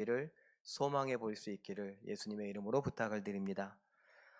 이를 소망해 볼 수 있기를 예수님의 이름으로 부탁을 드립니다.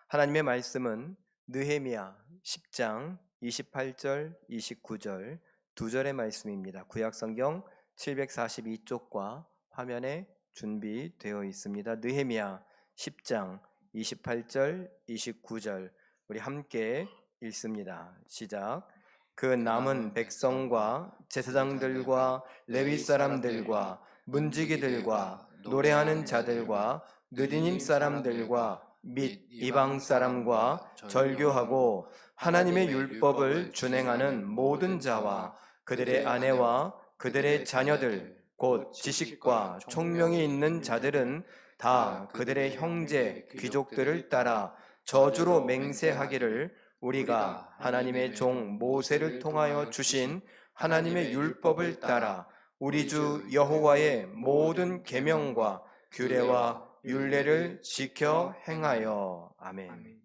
하나님의 말씀은 느헤미야 10장 28절 29절 두 절의 말씀입니다. 구약성경 742쪽과 화면에 준비되어 있습니다. 느헤미야 10장 28절 29절 우리 함께 읽습니다. 시작. 그 남은 백성과 제사장들과 레위 사람들과 문지기들과 노래하는 자들과 느디님 사람들과 및 이방 사람과 절교하고 하나님의 율법을 준행하는 모든 자와 그들의 아내와 그들의 자녀들 곧 지식과 총명이 있는 자들은 다 그들의 형제 귀족들을 따라 저주로 맹세하기를 우리가 하나님의 종 모세를 통하여 주신 하나님의 율법을 따라 우리 주 여호와의 모든 계명과 규례와 율례를 지켜 행하여. 아멘.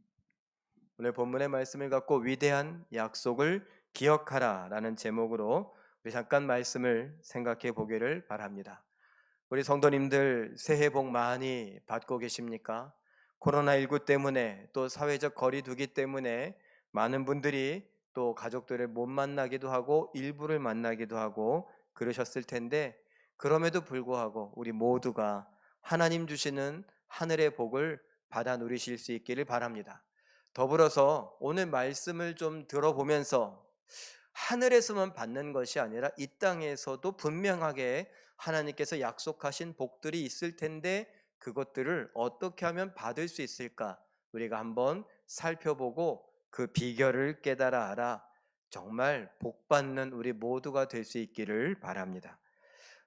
오늘 본문의 말씀을 갖고 위대한 약속을 기억하라 라는 제목으로 우리 잠깐 말씀을 생각해 보기를 바랍니다. 우리 성도님들 새해 복 많이 받고 계십니까? 코로나19 때문에 또 사회적 거리두기 때문에 많은 분들이 또 가족들을 못 만나기도 하고 일부를 만나기도 하고 그러셨을 텐데, 그럼에도 불구하고 우리 모두가 하나님 주시는 하늘의 복을 받아 누리실 수 있기를 바랍니다. 더불어서 오늘 말씀을 좀 들어보면서 하늘에서만 받는 것이 아니라 이 땅에서도 분명하게 하나님께서 약속하신 복들이 있을 텐데 그것들을 어떻게 하면 받을 수 있을까? 우리가 한번 살펴보고 그 비결을 깨달아 알아 정말 복받는 우리 모두가 될 수 있기를 바랍니다.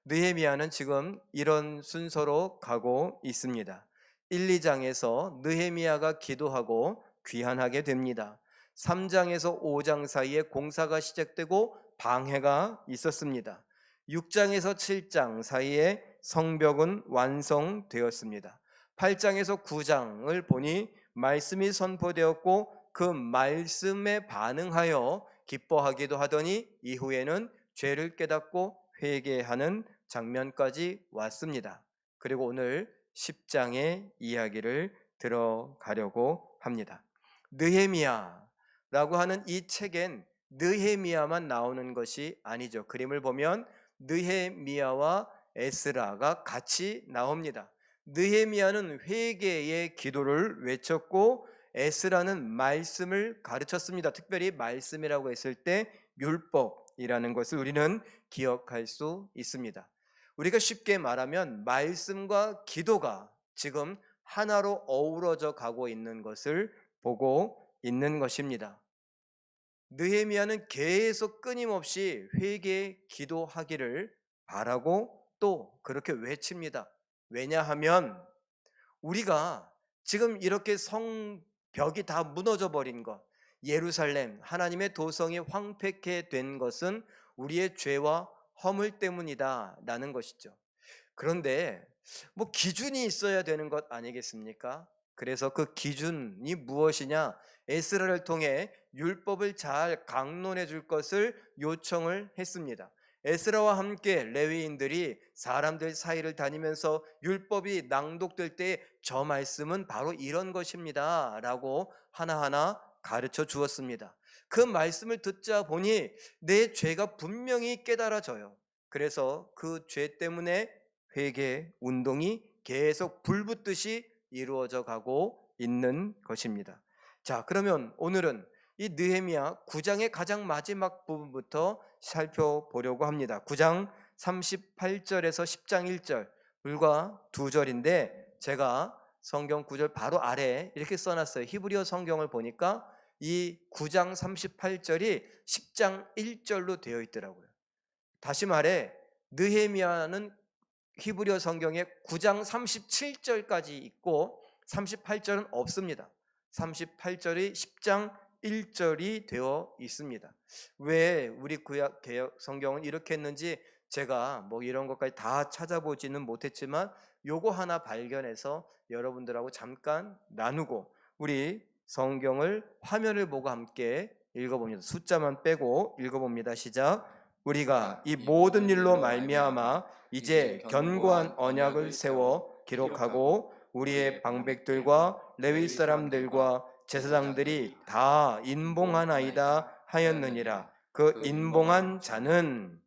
느헤미야는 지금 이런 순서로 가고 있습니다. 1, 2장에서 느헤미야가 기도하고 귀환하게 됩니다. 3장에서 5장 사이에 공사가 시작되고 방해가 있었습니다. 6장에서 7장 사이에 성벽은 완성되었습니다. 8장에서 9장을 보니 말씀이 선포되었고 그 말씀에 반응하여 기뻐하기도 하더니 이후에는 죄를 깨닫고 회개하는 장면까지 왔습니다. 그리고 오늘 10장의 이야기를 들어가려고 합니다. 느헤미야라고 하는 이 책엔 느헤미야만 나오는 것이 아니죠. 그림을 보면 느헤미야와 에스라가 같이 나옵니다. 느헤미야는 회개의 기도를 외쳤고 에스라는 말씀을 가르쳤습니다. 특별히 말씀이라고 했을 때 율법이라는 것을 우리는 기억할 수 있습니다. 우리가 쉽게 말하면 말씀과 기도가 지금 하나로 어우러져 가고 있는 것을 보고 있는 것입니다. 느헤미야는 계속 끊임없이 회개 기도하기를 바라고 또 그렇게 외칩니다. 왜냐하면 우리가 지금 이렇게 성벽이 다 무너져 버린 것, 예루살렘 하나님의 도성이 황폐케 된 것은 우리의 죄와 허물 때문이다 라는 것이죠. 그런데 뭐 기준이 있어야 되는 것 아니겠습니까? 그래서 그 기준이 무엇이냐? 에스라를 통해 율법을 잘 강론해 줄 것을 요청을 했습니다. 에스라와 함께 레위인들이 사람들 사이를 다니면서 율법이 낭독될 때 저 말씀은 바로 이런 것입니다 라고 하나하나 가르쳐 주었습니다. 그 말씀을 듣자 보니 내 죄가 분명히 깨달아져요. 그래서 그 죄 때문에 회개 운동이 계속 불붙듯이 이루어져 가고 있는 것입니다. 자, 그러면 오늘은 이 느헤미야 9장의 가장 마지막 부분부터 살펴보려고 합니다. 9장 38절에서 10장 1절 불과 두 절인데 제가 성경 구절 바로 아래에 이렇게 써놨어요. 히브리어 성경을 보니까 이 9장 38절이 10장 1절로 되어 있더라고요. 다시 말해 느헤미야는 히브리어 성경에 9장 37절까지 있고 38절은 없습니다. 38절이 10장 1절이 되어 있습니다. 왜 우리 구약 개혁 성경은 이렇게 했는지 제가 뭐 이런 것까지 다 찾아보지는 못했지만 요거 하나 발견해서 여러분들하고 잠깐 나누고 우리 성경을 화면을 보고 함께 읽어봅니다. 숫자만 빼고 읽어봅니다. 시작. 우리가 이 모든 일로 말미암아 이제 견고한 언약을 세워 기록하고 우리의 방백들과 레위 사람들과 제사장들이 다 인봉하나이다 하였느니라. 그 인봉한 자는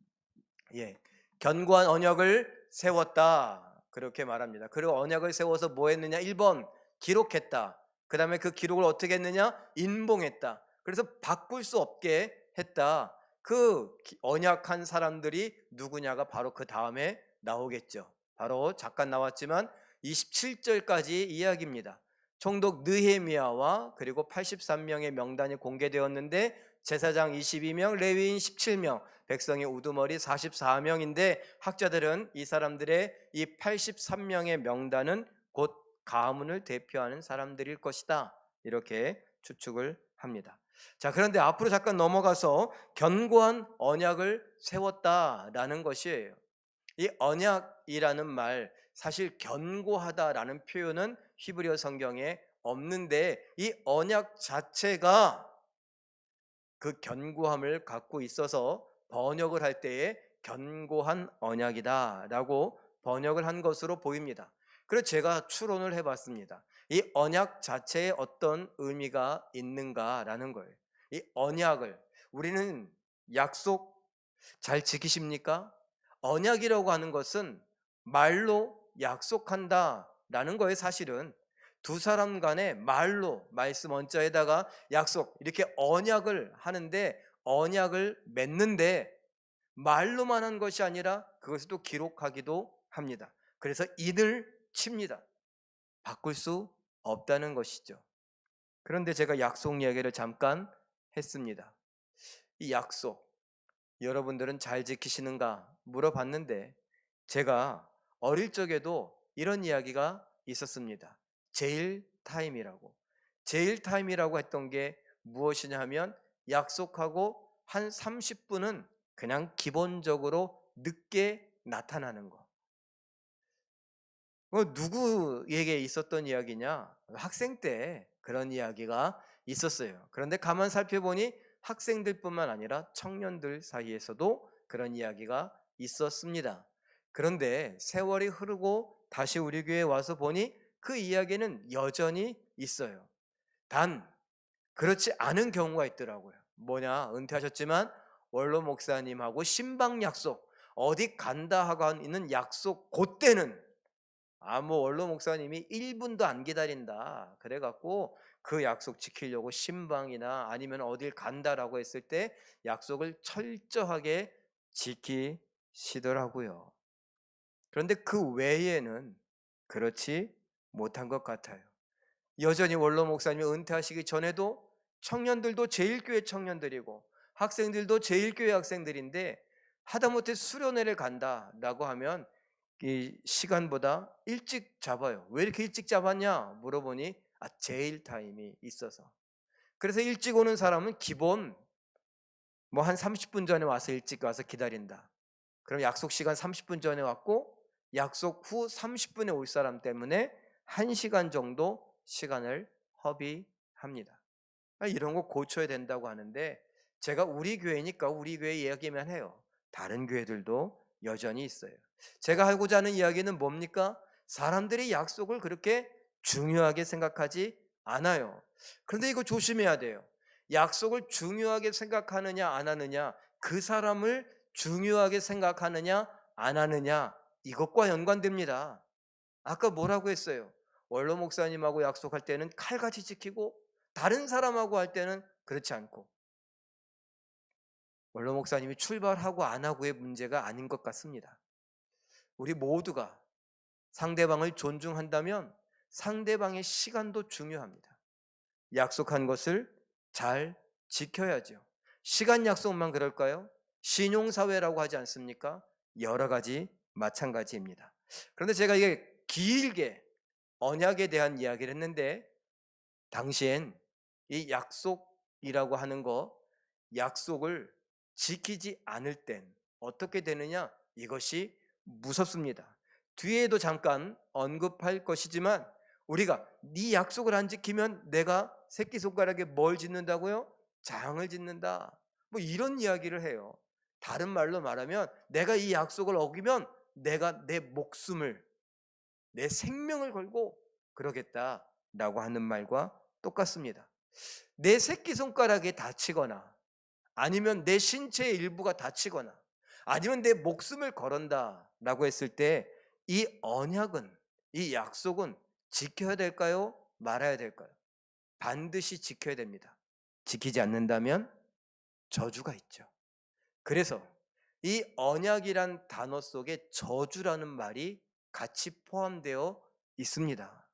견고한 언약을 세웠다. 그렇게 말합니다. 그리고 언약을 세워서 뭐 했느냐? 1번 기록했다. 그 다음에 그 기록을 어떻게 했느냐? 인봉했다. 그래서 바꿀 수 없게 했다. 그 언약한 사람들이 누구냐가 바로 그 다음에 나오겠죠. 바로 잠깐 나왔지만 27절까지 이야기입니다. 총독 느헤미야와 그리고 83명의 명단이 공개되었는데 제사장 22명, 레위인 17명, 백성의 우두머리 44명인데 학자들은 이 사람들의 이 83명의 명단은 곧 가문을 대표하는 사람들일 것이다. 이렇게 추측을 합니다. 자, 그런데 앞으로 잠깐 넘어가서 견고한 언약을 세웠다라는 것이에요. 이 언약이라는 말, 사실 견고하다라는 표현은 히브리어 성경에 없는데 이 언약 자체가 그 견고함을 갖고 있어서 번역을 할 때에 견고한 언약이다라고 번역을 한 것으로 보입니다. 그래서 제가 추론을 해봤습니다. 이 언약 자체에 어떤 의미가 있는가라는 거예요. 이 언약을 우리는 약속 잘 지키십니까? 언약이라고 하는 것은 말로 약속한다라는 거예요. 사실은 두 사람 간에 말로 말씀 원자에다가 약속 이렇게 언약을 하는데 언약을 맺는데 말로만 한 것이 아니라 그것을 또 기록하기도 합니다. 그래서 인을 칩니다. 바꿀 수 없다는 것이죠. 그런데 제가 약속 이야기를 잠깐 했습니다. 이 약속 여러분들은 잘 지키시는가 물어봤는데 제가 어릴 적에도 이런 이야기가 있었습니다. 제일 타임이라고. 제일 타임이라고 했던 게 무엇이냐 하면 약속하고 한 30분은 그냥 기본적으로 늦게 나타나는 거. 누구에게 있었던 이야기냐? 학생 때 그런 이야기가 있었어요. 그런데 가만 살펴보니 학생들뿐만 아니라 청년들 사이에서도 그런 이야기가 있었습니다. 그런데 세월이 흐르고 다시 우리 교회에 와서 보니 그 이야기는 여전히 있어요. 단 그렇지 않은 경우가 있더라고요. 뭐냐? 은퇴하셨지만 원로 목사님하고 신방 약속, 어디 간다 하고 있는 약속 그때는 원로 목사님이 1분도 안 기다린다. 그래갖고 그 약속 지키려고 신방이나 아니면 어딜 간다라고 했을 때 약속을 철저하게 지키시더라고요. 그런데 그 외에는 그렇지 못한 것 같아요. 여전히 원로 목사님이 은퇴하시기 전에도 청년들도 제일교회 청년들이고 학생들도 제일교회 학생들인데 하다못해 수련회를 간다라고 하면 이 시간보다 일찍 잡아요. 왜 이렇게 일찍 잡았냐 물어보니 제일 타임이 있어서. 그래서 일찍 오는 사람은 기본 한 30분 전에 와서 일찍 와서 기다린다. 그럼 약속 시간 30분 전에 왔고 약속 후 30분에 올 사람 때문에 1시간 정도 시간을 허비합니다. 이런 거 고쳐야 된다고 하는데 제가 우리 교회니까 우리 교회 이야기만 해요. 다른 교회들도 여전히 있어요. 제가 하고자 하는 이야기는 뭡니까? 사람들이 약속을 그렇게 중요하게 생각하지 않아요. 그런데 이거 조심해야 돼요. 약속을 중요하게 생각하느냐 안 하느냐, 그 사람을 중요하게 생각하느냐 안 하느냐, 이것과 연관됩니다. 아까 뭐라고 했어요? 원로 목사님하고 약속할 때는 칼같이 지키고 다른 사람하고 할 때는 그렇지 않고. 원로 목사님이 출발하고 안 하고의 문제가 아닌 것 같습니다. 우리 모두가 상대방을 존중한다면 상대방의 시간도 중요합니다. 약속한 것을 잘 지켜야죠. 시간 약속만 그럴까요? 신용사회라고 하지 않습니까? 여러 가지 마찬가지입니다. 그런데 제가 이게 길게 언약에 대한 이야기를 했는데 당시엔 이 약속이라고 하는 거, 약속을 지키지 않을 땐 어떻게 되느냐? 이것이 무섭습니다. 뒤에도 잠깐 언급할 것이지만 우리가 네 약속을 안 지키면 내가 새끼손가락에 뭘 짓는다고요? 장을 짓는다. 이런 이야기를 해요. 다른 말로 말하면 내가 이 약속을 어기면 내가 내 목숨을, 내 생명을 걸고 그러겠다라고 하는 말과 똑같습니다. 내 새끼손가락이 다치거나 아니면 내 신체의 일부가 다치거나 아니면 내 목숨을 걸은다라고 했을 때 이 언약은, 이 약속은 지켜야 될까요? 말아야 될까요? 반드시 지켜야 됩니다. 지키지 않는다면 저주가 있죠. 그래서 이 언약이란 단어 속에 저주라는 말이 같이 포함되어 있습니다.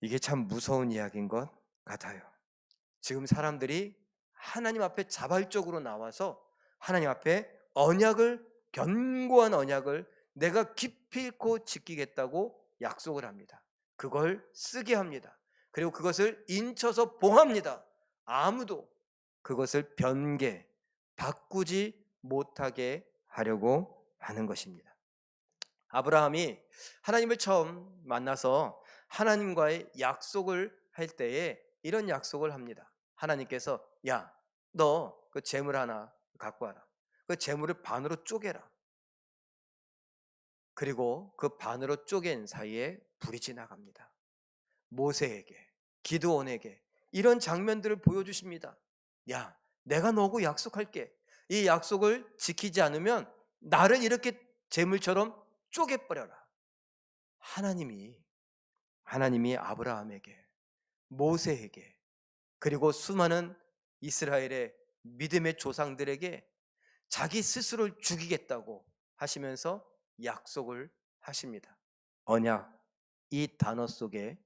이게 참 무서운 이야기인 것 같아요. 지금 사람들이 하나님 앞에 자발적으로 나와서 하나님 앞에 언약을, 견고한 언약을 내가 깊이 있고 지키겠다고 약속을 합니다. 그걸 쓰게 합니다. 그리고 그것을 인쳐서 봉합니다. 아무도 그것을 변개, 바꾸지 못하게 하려고 하는 것입니다. 아브라함이 하나님을 처음 만나서 하나님과의 약속을 할 때에 이런 약속을 합니다. 하나님께서 야, 너 그 재물 하나 갖고 와라. 그 재물을 반으로 쪼개라. 그리고 그 반으로 쪼갠 사이에 불이 지나갑니다. 모세에게, 기드온에게 이런 장면들을 보여주십니다. 야, 내가 너하고 약속할게. 이 약속을 지키지 않으면 나를 이렇게 재물처럼 쪼개버려라. 하나님이 아브라함에게, 모세에게, 그리고 수많은 이스라엘의 믿음의 조상들에게 자기 스스로를 죽이겠다고 하시면서 약속을 하십니다. 언약, 이 단어 속에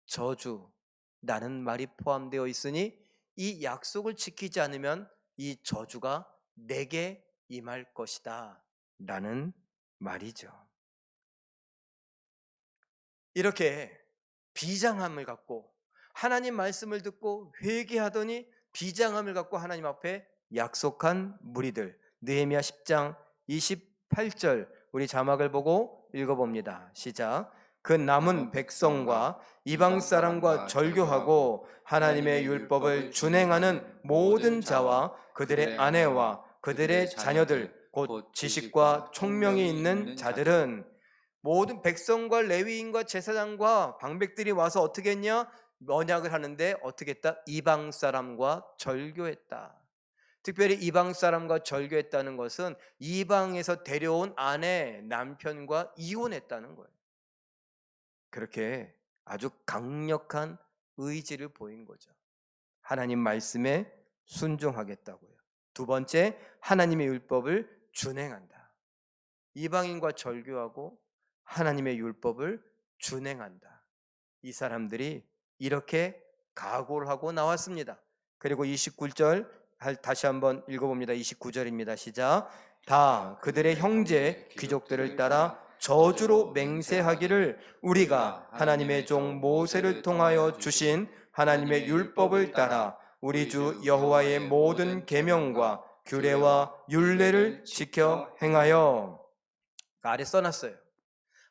저주라는 말이 포함되어 있으니 이 약속을 지키지 않으면 이 저주가 내게 임할 것이다 라는 말이죠. 이렇게 비장함을 갖고 하나님 말씀을 듣고 회개하더니 비장함을 갖고 하나님 앞에 약속한 무리들, 느헤미야 10장 28절 우리 자막을 보고 읽어봅니다. 시작. 그 남은 백성과 이방 사람과 절교하고 하나님의 율법을 준행하는 모든 자와 그들의 아내와 그들의 자녀들 곧 지식과 총명이 있는 자들은 모든 백성과 레위인과 제사장과 방백들이 와서 어떻게 했냐? 언약을 하는데 어떻게 했다? 이방 사람과 절교했다. 특별히 이방 사람과 절교했다는 것은 이방에서 데려온 아내, 남편과 이혼했다는 거예요. 그렇게 아주 강력한 의지를 보인 거죠. 하나님 말씀에 순종하겠다고요. 두 번째, 하나님의 율법을 준행한다. 이방인과 절교하고 하나님의 율법을 준행한다. 이 사람들이 이렇게 각오를 하고 나왔습니다. 그리고 29절 다시 한번 읽어봅니다. 29절입니다. 시작. 다 그들의 형제 귀족들을 따라 저주로 맹세하기를 우리가 하나님의 종 모세를 통하여 주신 하나님의 율법을 따라 우리 주 여호와의 모든 계명과 규례와 율례를 지켜 행하여, 아래 써놨어요.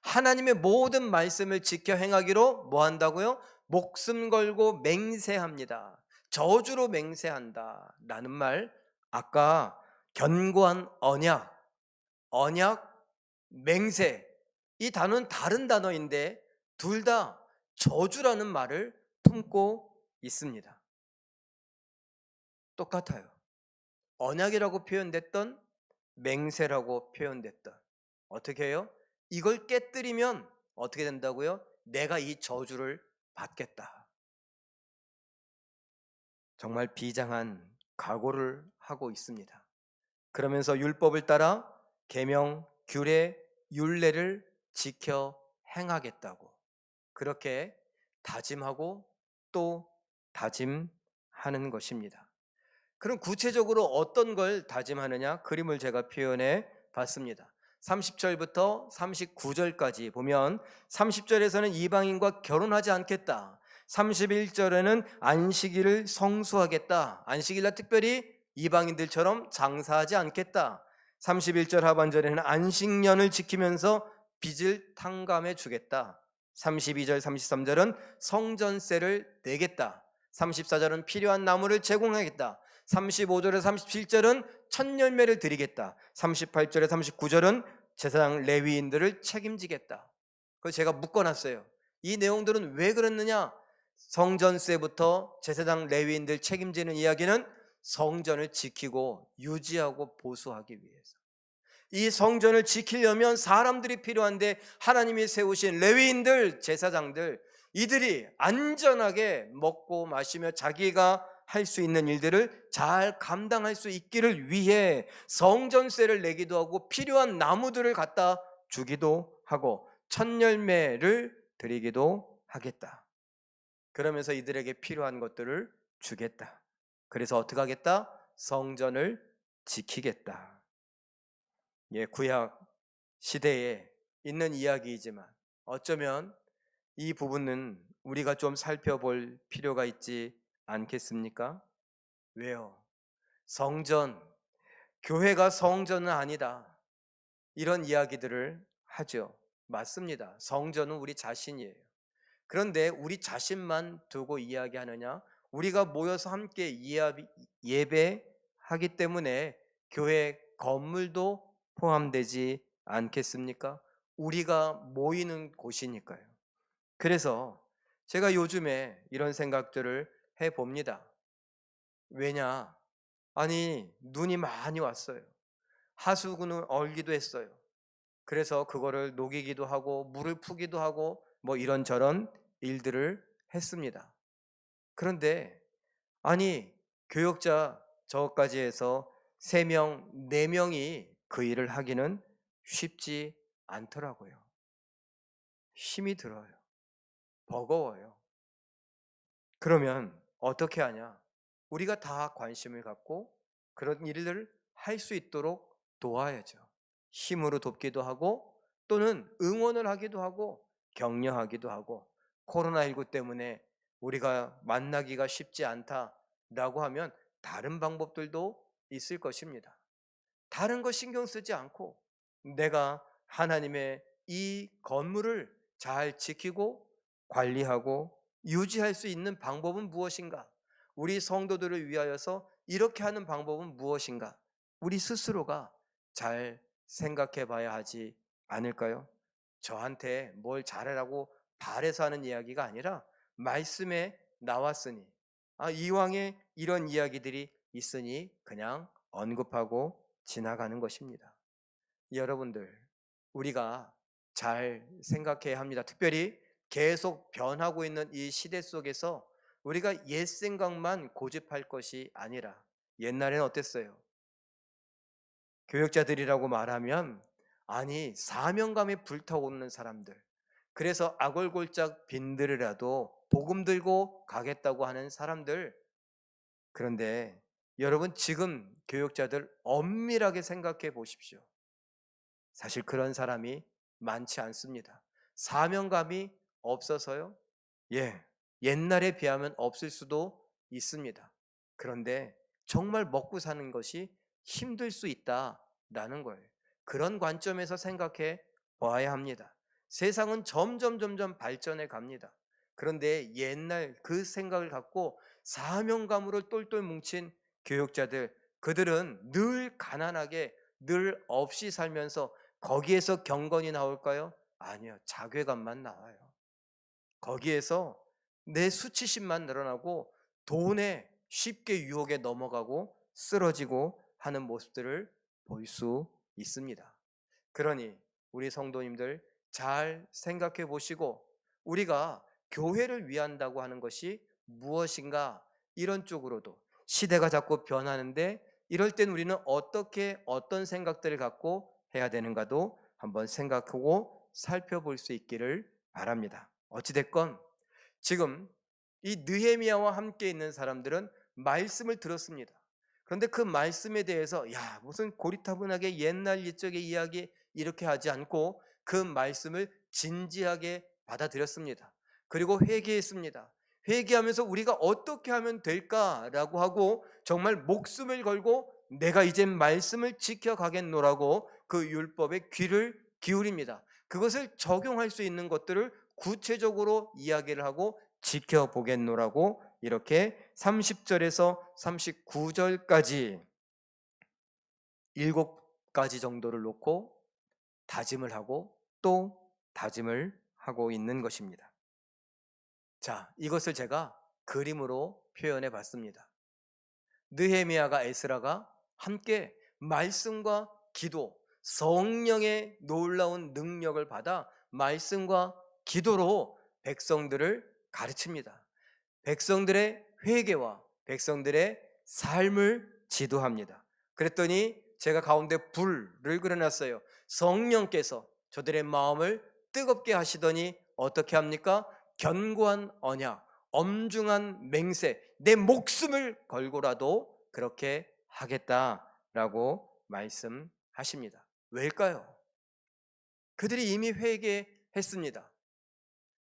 하나님의 모든 말씀을 지켜 행하기로 뭐 한다고요? 목숨 걸고 맹세합니다. 저주로 맹세한다 라는 말, 아까 견고한 언약, 맹세, 이 단어는 다른 단어인데 둘 다 저주라는 말을 품고 있습니다. 똑같아요. 언약이라고 표현됐던 맹세라고 표현됐던, 어떻게 해요? 이걸 깨뜨리면 어떻게 된다고요? 내가 이 저주를 받겠다. 정말 비장한 각오를 하고 있습니다. 그러면서 율법을 따라 계명, 규례, 율례를 지켜 행하겠다고 그렇게 다짐하고 또 다짐하는 것입니다. 그럼 구체적으로 어떤 걸 다짐하느냐? 그림을 제가 표현해 봤습니다. 30절부터 39절까지 보면 30절에서는 이방인과 결혼하지 않겠다. 31절에는 안식일을 성수하겠다. 안식일날 특별히 이방인들처럼 장사하지 않겠다. 31절 하반절에는 안식년을 지키면서 빚을 탕감해 주겠다. 32절, 33절은 성전세를 내겠다. 34절은 필요한 나무를 제공하겠다. 35절에서 37절은 첫 열매를 드리겠다. 38절에 39절은 제사장 레위인들을 책임지겠다. 그걸 제가 묶어놨어요. 이 내용들은 왜 그랬느냐? 성전세부터 제사장 레위인들 책임지는 이야기는 성전을 지키고 유지하고 보수하기 위해서. 이 성전을 지키려면 사람들이 필요한데 하나님이 세우신 레위인들, 제사장들, 이들이 안전하게 먹고 마시며 자기가 할 수 있는 일들을 잘 감당할 수 있기를 위해 성전세를 내기도 하고 필요한 나무들을 갖다 주기도 하고 첫 열매를 드리기도 하겠다. 그러면서 이들에게 필요한 것들을 주겠다. 그래서 어떻게 하겠다? 성전을 지키겠다. 예, 구약 시대에 있는 이야기이지만 어쩌면 이 부분은 우리가 좀 살펴볼 필요가 있지 않겠습니까? 왜요? 성전, 교회가 성전은 아니다. 이런 이야기들을 하죠. 맞습니다. 성전은 우리 자신이에요. 그런데 우리 자신만 두고 이야기하느냐? 우리가 모여서 함께 예배하기 때문에 교회 건물도 포함되지 않겠습니까? 우리가 모이는 곳이니까요. 그래서 제가 요즘에 이런 생각들을 해봅니다. 왜냐? 아니, 눈이 많이 왔어요. 하수구는 얼기도 했어요. 그래서 그거를 녹이기도 하고 물을 푸기도 하고 뭐 이런저런 일들을 했습니다. 그런데 아니, 교역자 저까지 해서 3명, 4명이 그 일을 하기는 쉽지 않더라고요. 힘이 들어요. 버거워요. 그러면 어떻게 하냐? 우리가 다 관심을 갖고 그런 일을 할 수 있도록 도와야죠. 힘으로 돕기도 하고 또는 응원을 하기도 하고 격려하기도 하고 코로나19 때문에 우리가 만나기가 쉽지 않다라고 하면 다른 방법들도 있을 것입니다. 다른 거 신경 쓰지 않고 내가 하나님의 이 건물을 잘 지키고 관리하고 유지할 수 있는 방법은 무엇인가? 우리 성도들을 위하여서 이렇게 하는 방법은 무엇인가? 우리 스스로가 잘 생각해 봐야 하지 않을까요? 저한테 뭘 잘하라고 바래서 하는 이야기가 아니라 말씀에 나왔으니 이왕에 이런 이야기들이 있으니 그냥 언급하고 지나가는 것입니다. 여러분들, 우리가 잘 생각해야 합니다. 특별히 계속 변하고 있는 이 시대 속에서 우리가 옛 생각만 고집할 것이 아니라 옛날에는 어땠어요? 교역자들이라고 말하면 아니 사명감에 불타오르는 사람들, 그래서 아골골짝 빈들이라도 복음 들고 가겠다고 하는 사람들. 그런데 여러분 지금 교역자들 엄밀하게 생각해 보십시오. 사실 그런 사람이 많지 않습니다. 사명감이 없어서요? 예, 옛날에 비하면 없을 수도 있습니다. 그런데 정말 먹고 사는 것이 힘들 수 있다라는 거예요. 그런 관점에서 생각해 봐야 합니다. 세상은 점점 발전해 갑니다. 그런데 옛날 그 생각을 갖고 사명감으로 똘똘 뭉친 교육자들, 그들은 늘 가난하게 늘 없이 살면서 거기에서 경건이 나올까요? 아니요. 자괴감만 나와요. 거기에서 내 수치심만 늘어나고 돈에 쉽게 유혹에 넘어가고 쓰러지고 하는 모습들을 볼 수 있습니다. 그러니 우리 성도님들 잘 생각해 보시고 우리가 교회를 위한다고 하는 것이 무엇인가, 이런 쪽으로도 시대가 자꾸 변하는데 이럴 땐 우리는 어떻게 어떤 생각들을 갖고 해야 되는가도 한번 생각하고 살펴볼 수 있기를 바랍니다. 어찌됐건 지금 이 느헤미야와 함께 있는 사람들은 말씀을 들었습니다. 그런데 그 말씀에 대해서 무슨 고리타분하게 옛날 옛적의 이야기 이렇게 하지 않고 그 말씀을 진지하게 받아들였습니다. 그리고 회개했습니다. 회개하면서 우리가 어떻게 하면 될까라고 하고 정말 목숨을 걸고 내가 이제 말씀을 지켜가겠노라고 그 율법에 귀를 기울입니다. 그것을 적용할 수 있는 것들을 구체적으로 이야기를 하고 지켜보겠노라고 이렇게 30절에서 39절까지 7가지 정도를 놓고 다짐을 하고 또 다짐을 하고 있는 것입니다. 자, 이것을 제가 그림으로 표현해 봤습니다. 느헤미야가 에스라가 함께 말씀과 기도, 성령의 놀라운 능력을 받아 말씀과 기도로 백성들을 가르칩니다. 백성들의 회개와 백성들의 삶을 지도합니다. 그랬더니 제가 가운데 불을 그려놨어요. 성령께서 저들의 마음을 뜨겁게 하시더니 어떻게 합니까? 견고한 언약, 엄중한 맹세, 내 목숨을 걸고라도 그렇게 하겠다라고 말씀하십니다. 왜일까요? 그들이 이미 회개했습니다.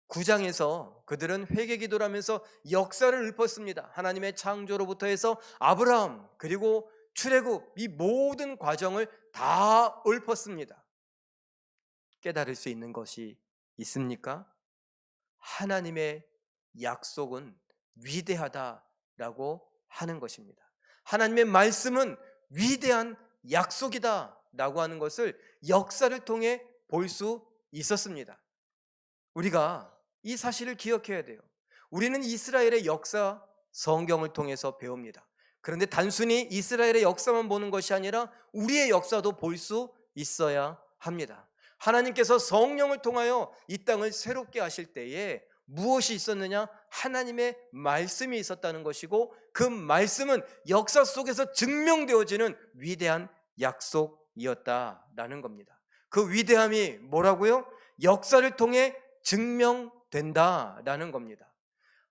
9장에서 그들은 회개 기도를 하면서 역사를 읊었습니다. 하나님의 창조로부터 해서 아브라함 그리고 출애굽 이 모든 과정을 다 읊었습니다. 깨달을 수 있는 것이 있습니까? 하나님의 약속은 위대하다라고 하는 것입니다. 하나님의 말씀은 위대한 약속이다라고 하는 것을 역사를 통해 볼 수 있었습니다. 우리가 이 사실을 기억해야 돼요. 우리는 이스라엘의 역사 성경을 통해서 배웁니다. 그런데 단순히 이스라엘의 역사만 보는 것이 아니라 우리의 역사도 볼 수 있어야 합니다. 하나님께서 성령을 통하여 이 땅을 새롭게 하실 때에 무엇이 있었느냐? 하나님의 말씀이 있었다는 것이고 그 말씀은 역사 속에서 증명되어지는 위대한 약속이었다라는 겁니다. 그 위대함이 뭐라고요? 역사를 통해 증명된다라는 겁니다.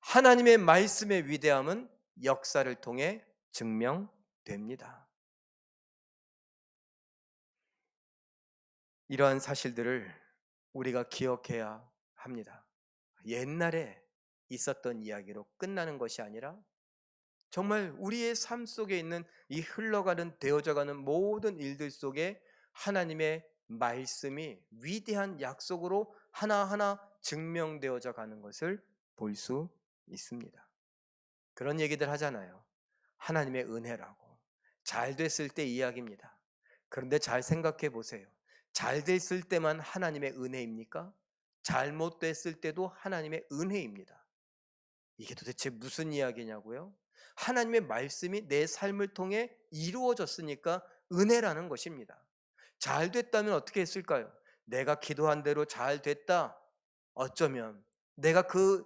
하나님의 말씀의 위대함은 역사를 통해 증명됩니다. 이러한 사실들을 우리가 기억해야 합니다. 옛날에 있었던 이야기로 끝나는 것이 아니라 정말 우리의 삶 속에 있는 이 흘러가는 되어져가는 모든 일들 속에 하나님의 말씀이 위대한 약속으로 하나하나 증명되어져 가는 것을 볼 수 있습니다. 그런 얘기들 하잖아요. 하나님의 은혜라고. 잘 됐을 때 이야기입니다. 그런데 잘 생각해 보세요. 잘 됐을 때만 하나님의 은혜입니까? 잘못됐을 때도 하나님의 은혜입니다. 이게 도대체 무슨 이야기냐고요? 하나님의 말씀이 내 삶을 통해 이루어졌으니까 은혜라는 것입니다. 잘 됐다면 어떻게 했을까요? 내가 기도한 대로 잘 됐다. 어쩌면 내가 그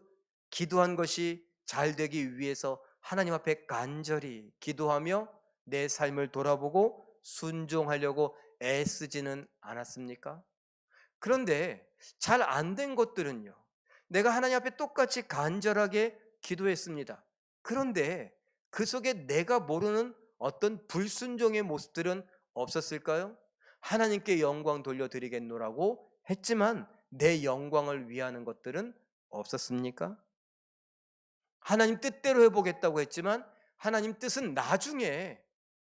기도한 것이 잘 되기 위해서 하나님 앞에 간절히 기도하며 내 삶을 돌아보고 순종하려고 애쓰지는 않았습니까? 그런데 잘 안 된 것들은요. 내가 하나님 앞에 똑같이 간절하게 기도했습니다. 그런데 그 속에 내가 모르는 어떤 불순종의 모습들은 없었을까요? 하나님께 영광 돌려드리겠노라고 했지만 내 영광을 위하는 것들은 없었습니까? 하나님 뜻대로 해보겠다고 했지만 하나님 뜻은 나중에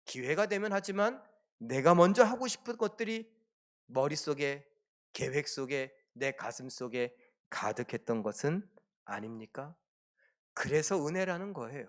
기회가 되면 하지만 내가 먼저 하고 싶은 것들이 머릿속에 계획 속에 내 가슴 속에 가득했던 것은 아닙니까? 그래서 은혜라는 거예요.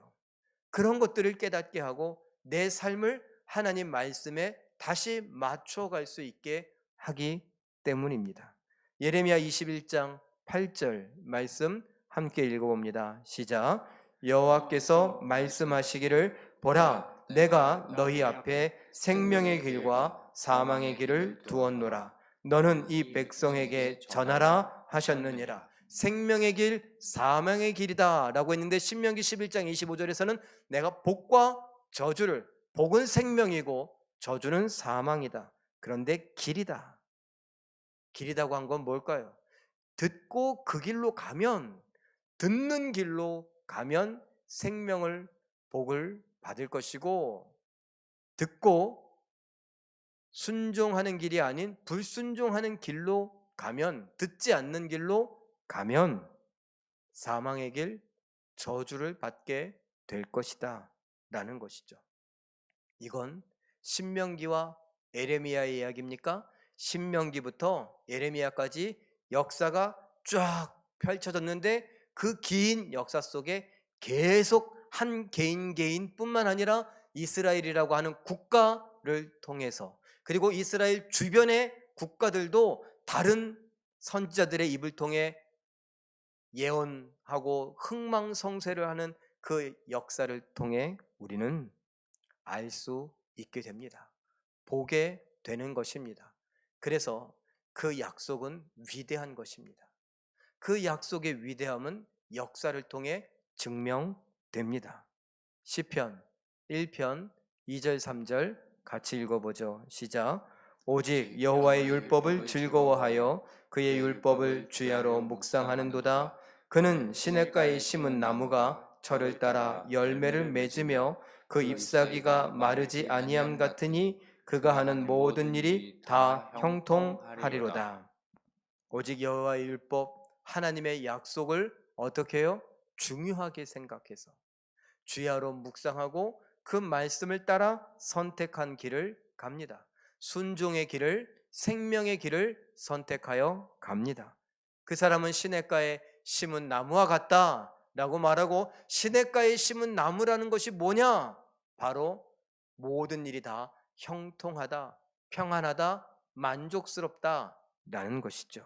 그런 것들을 깨닫게 하고 내 삶을 하나님 말씀에 다시 맞춰갈 수 있게 하기 때문입니다. 예레미야 21장 8절 말씀 함께 읽어봅니다. 시작. 여호와께서 말씀하시기를 보라 내가 너희 앞에 생명의 길과 사망의 길을 두었노라. 너는 이 백성에게 전하라 하셨느니라. 생명의 길, 사망의 길이다 라고 했는데 신명기 11장 25절에서는 내가 복과 저주를, 복은 생명이고 저주는 사망이다. 그런데 길이다. 길이라고 한 건 뭘까요? 듣고 그 길로 가면, 듣는 길로 가면 생명을, 복을 받을 것이고 듣고 순종하는 길이 아닌 불순종하는 길로 가면, 듣지 않는 길로 가면 사망의 길, 저주를 받게 될 것이다 라는 것이죠. 이건 신명기와 예레미야의 이야기입니까? 신명기부터 예레미야까지 역사가 쫙 펼쳐졌는데 그 긴 역사 속에 계속 한 개인뿐만 아니라 이스라엘이라고 하는 국가를 통해서, 그리고 이스라엘 주변의 국가들도 다른 선지자들의 입을 통해 예언하고 흥망성쇠를 하는 그 역사를 통해 우리는 알 수 있게 됩니다. 보게 되는 것입니다. 그래서 그 약속은 위대한 것입니다. 그 약속의 위대함은 역사를 통해 증명됩니다. 시편 1편 2절 3절 같이 읽어보죠. 시작. 오직 여호와의 율법을 즐거워하여 그의 율법을 주야로 묵상하는도다. 그는 시냇가에 심은 나무가 철을 따라 열매를 맺으며 그 잎사귀가 마르지 아니함 같으니 그가 하는 모든 일이 다 형통하리로다. 오직 여호와의 율법, 하나님의 약속을 어떻게 해요? 중요하게 생각해서 주야로 묵상하고 그 말씀을 따라 선택한 길을 갑니다. 순종의 길을, 생명의 길을 선택하여 갑니다. 그 사람은 시냇가에 심은 나무와 같다 라고 말하고, 시냇가에 심은 나무라는 것이 뭐냐? 바로 모든 일이 다 형통하다, 평안하다, 만족스럽다 라는 것이죠.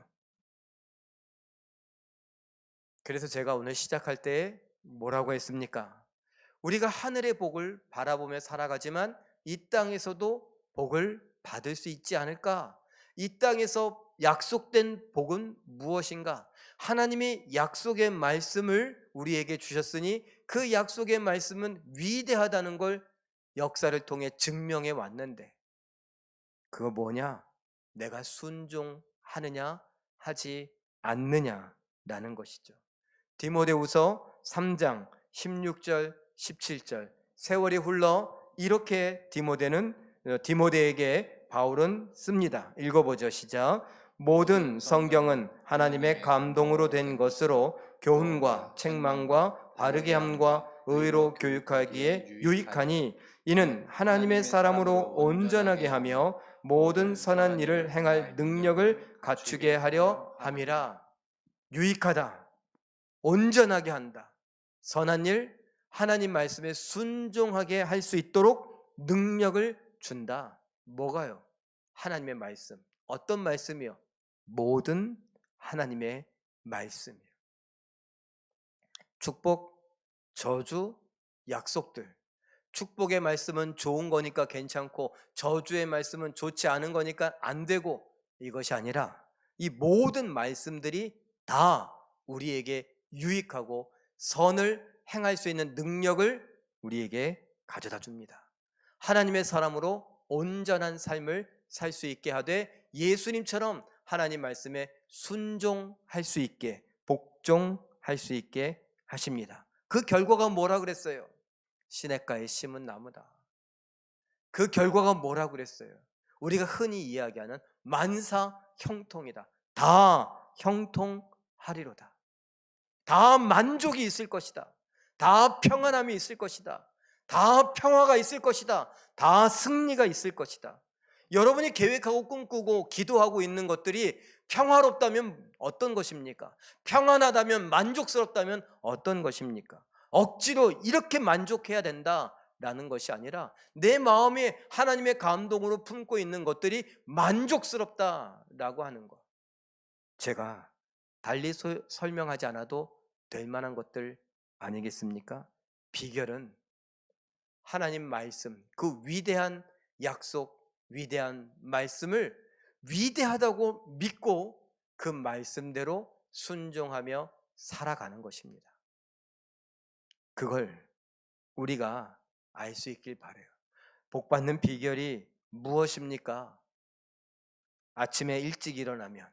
그래서 제가 오늘 시작할 때 뭐라고 했습니까? 우리가 하늘의 복을 바라보며 살아가지만 이 땅에서도 복을 받을 수 있지 않을까? 이 땅에서 약속된 복은 무엇인가? 하나님이 약속의 말씀을 우리에게 주셨으니 그 약속의 말씀은 위대하다는 걸 역사를 통해 증명해 왔는데, 그거 뭐냐? 내가 순종하느냐 하지 않느냐라는 것이죠. 디모데후서 3장 16절 17절, 세월이 흘러 이렇게 디모데에게 바울은 씁니다. 읽어보죠. 시작. 모든 성경은 하나님의 감동으로 된 것으로 교훈과 책망과 바르게 함과 의로 교육하기에 유익하니 이는 하나님의 사람으로 온전하게 하며 모든 선한 일을 행할 능력을 갖추게 하려 함이라. 유익하다, 온전하게 한다, 선한 일, 하나님 말씀에 순종하게 할 수 있도록 능력을 준다. 뭐가요? 하나님의 말씀. 어떤 말씀이요? 모든 하나님의 말씀이요. 축복, 저주, 약속들. 축복의 말씀은 좋은 거니까 괜찮고 저주의 말씀은 좋지 않은 거니까 안 되고, 이것이 아니라 이 모든 말씀들이 다 우리에게 유익하고 선을 행할 수 있는 능력을 우리에게 가져다 줍니다. 하나님의 사람으로 온전한 삶을 살 수 있게 하되 예수님처럼 하나님 말씀에 순종할 수 있게, 복종할 수 있게 하십니다. 그 결과가 뭐라 그랬어요? 시냇가에 심은 나무다. 그 결과가 뭐라 그랬어요? 우리가 흔히 이야기하는 만사 형통이다. 다 형통하리로다. 다 만족이 있을 것이다. 다 평안함이 있을 것이다. 다 평화가 있을 것이다. 다 승리가 있을 것이다. 여러분이 계획하고 꿈꾸고 기도하고 있는 것들이 평화롭다면 어떤 것입니까? 평안하다면, 만족스럽다면 어떤 것입니까? 억지로 이렇게 만족해야 된다라는 것이 아니라 내 마음에 하나님의 감동으로 품고 있는 것들이 만족스럽다라고 하는 것. 제가 달리 설명하지 않아도 될 만한 것들 아니겠습니까? 비결은 하나님 말씀, 그 위대한 약속, 위대한 말씀을 위대하다고 믿고 그 말씀대로 순종하며 살아가는 것입니다. 그걸 우리가 알 수 있길 바라요. 복 받는 비결이 무엇입니까? 아침에 일찍 일어나면,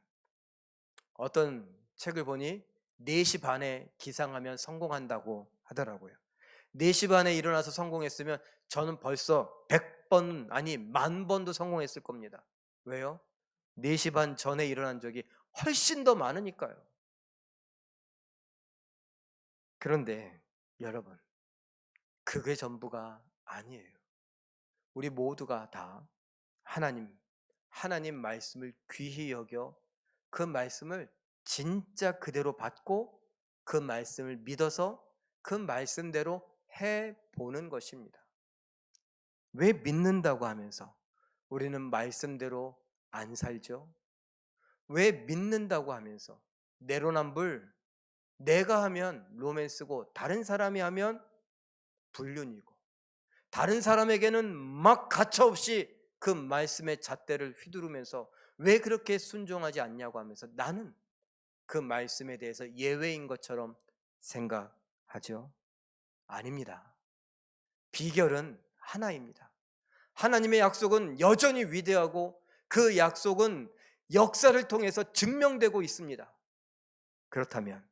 어떤 책을 보니 4시 반에 기상하면 성공한다고 하더라고요. 4시 반에 일어나서 성공했으면 저는 벌써 100번, 아니 10,000번도 성공했을 겁니다. 왜요? 4시 반 전에 일어난 적이 훨씬 더 많으니까요. 그런데 여러분, 그게 전부가 아니에요. 우리 모두가 다 하나님 말씀을 귀히 여겨 그 말씀을 진짜 그대로 받고 그 말씀을 믿어서 그 말씀대로 해보는 것입니다. 왜 믿는다고 하면서 우리는 말씀대로 안 살죠? 왜 믿는다고 하면서 내로남불, 내가 하면 로맨스고 다른 사람이 하면 불륜이고 다른 사람에게는 막 가차없이 그 말씀의 잣대를 휘두르면서 왜 그렇게 순종하지 않냐고 하면서 나는 그 말씀에 대해서 예외인 것처럼 생각하죠? 아닙니다. 비결은 하나입니다. 하나님의 약속은 여전히 위대하고 그 약속은 역사를 통해서 증명되고 있습니다. 그렇다면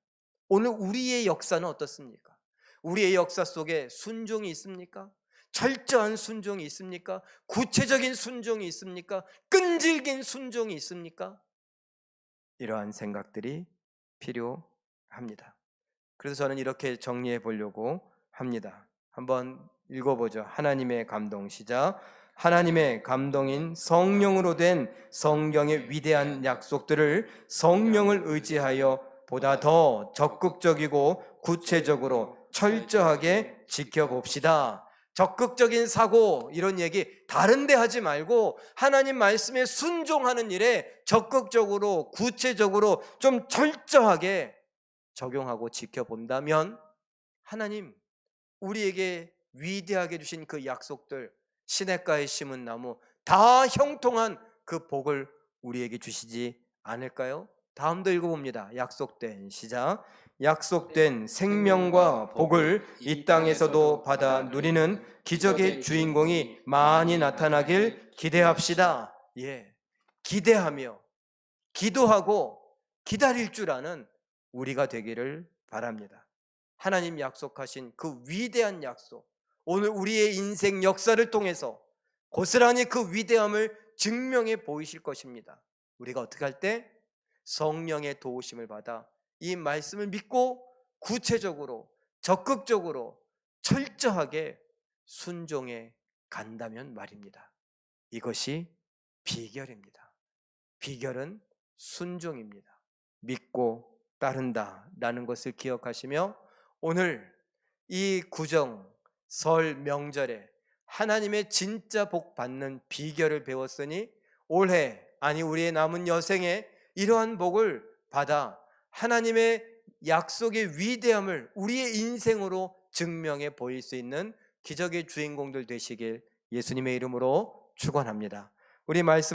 오늘 우리의 역사는 어떻습니까? 우리의 역사 속에 순종이 있습니까? 철저한 순종이 있습니까? 구체적인 순종이 있습니까? 끈질긴 순종이 있습니까? 이러한 생각들이 필요합니다. 그래서 저는 이렇게 정리해 보려고 합니다. 한번 읽어보죠. 하나님의 감동, 시작. 하나님의 감동인 성령으로 된 성경의 위대한 약속들을 성령을 의지하여 보다 더 적극적이고 구체적으로 철저하게 지켜봅시다. 적극적인 사고, 이런 얘기 다른 데 하지 말고 하나님 말씀에 순종하는 일에 적극적으로 구체적으로 좀 철저하게 적용하고 지켜본다면 하나님 우리에게 위대하게 주신 그 약속들, 시냇가에 심은 나무 다 형통한 그 복을 우리에게 주시지 않을까요? 다음도 읽어봅니다. 약속된, 시작. 약속된 생명과 복을 이 땅에서도 받아 누리는 기적의 주인공이 많이 나타나길 기대합시다. 예, 기대하며 기도하고 기다릴 줄 아는 우리가 되기를 바랍니다. 하나님 약속하신 그 위대한 약속, 오늘 우리의 인생 역사를 통해서 고스란히 그 위대함을 증명해 보이실 것입니다. 우리가 어떻게 할 때? 성령의 도우심을 받아 이 말씀을 믿고 구체적으로 적극적으로 철저하게 순종해 간다면 말입니다. 이것이 비결입니다. 비결은 순종입니다. 믿고 따른다라는 것을 기억하시며 오늘 이 구정 설 명절에 하나님의 진짜 복 받는 비결을 배웠으니 올해, 아니 우리의 남은 여생에 이러한 복을 받아 하나님의 약속의 위대함을 우리의 인생으로 증명해 보일 수 있는 기적의 주인공들 되시길 예수님의 이름으로 축원합니다. 우리 말씀